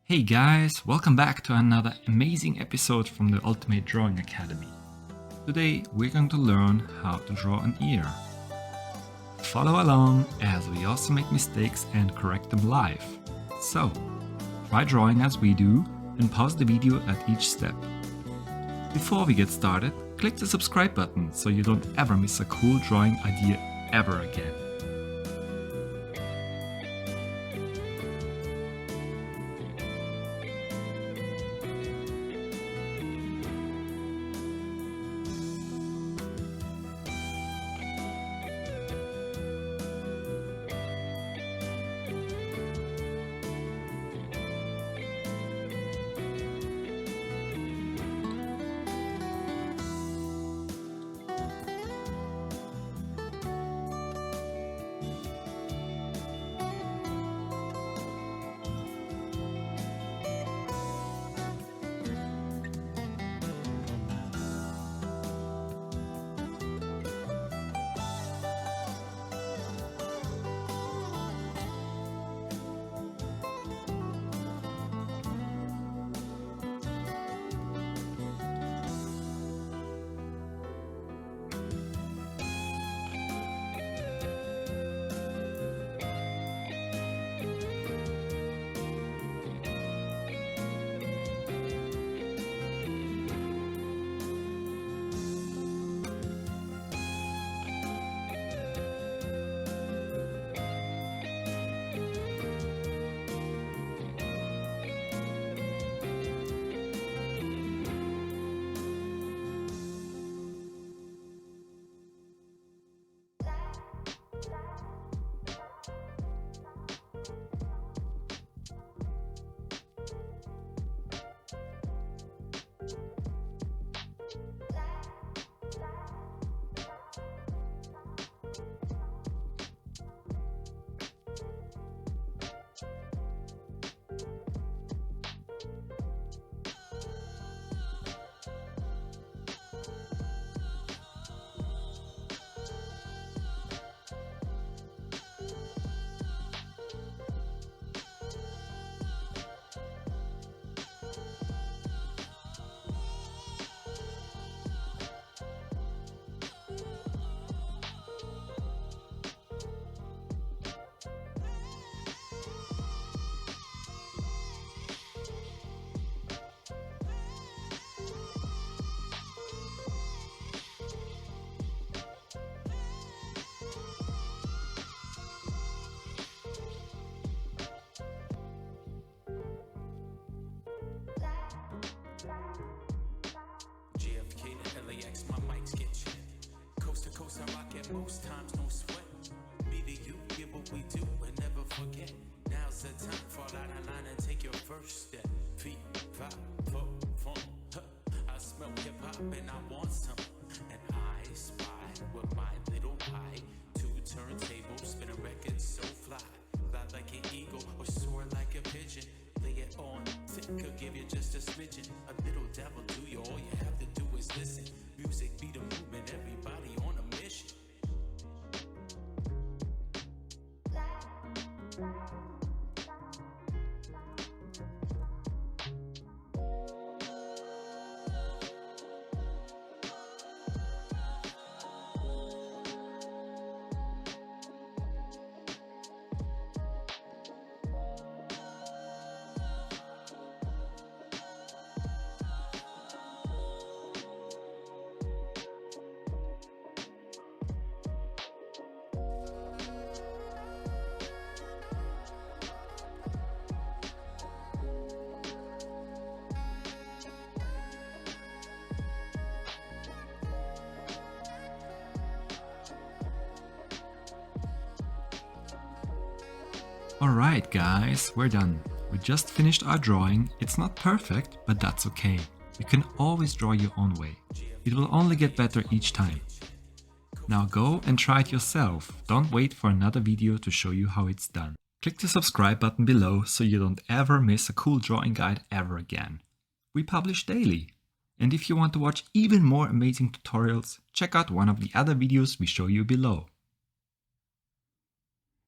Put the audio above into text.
Hey guys, welcome back to another amazing episode from the Ultimate Drawing Academy. Today we're going to learn how to draw an ear. Follow along as we also make mistakes and correct them live. So, try drawing as we do and pause the video at each step. Before we get started, click the subscribe button so you don't ever miss a cool drawing idea ever again. JFK to LAX, my mics get checked. Coast to coast, I rock it most times, no sweat. Me to you, get what we do and never forget. Now's the time, fall out of line and take your first step. Feet, 5, 4, 4, huh. I smell hip hop and I want some. And I spy with my little eye 2 turntables, spin a record so fly. Fly like an eagle or soar like a pigeon. Lay it on thick, could give you just a smidgen. A little devil do you, all you have to do is listen. Music be the movement, everybody on a mission. Alright guys, we're done. We just finished our drawing. It's not perfect, but that's okay. You can always draw your own way. It will only get better each time. Now go and try it yourself. Don't wait for another video to show you how it's done. Click the subscribe button below so you don't ever miss a cool drawing guide ever again. We publish daily. And if you want to watch even more amazing tutorials, check out one of the other videos we show you below.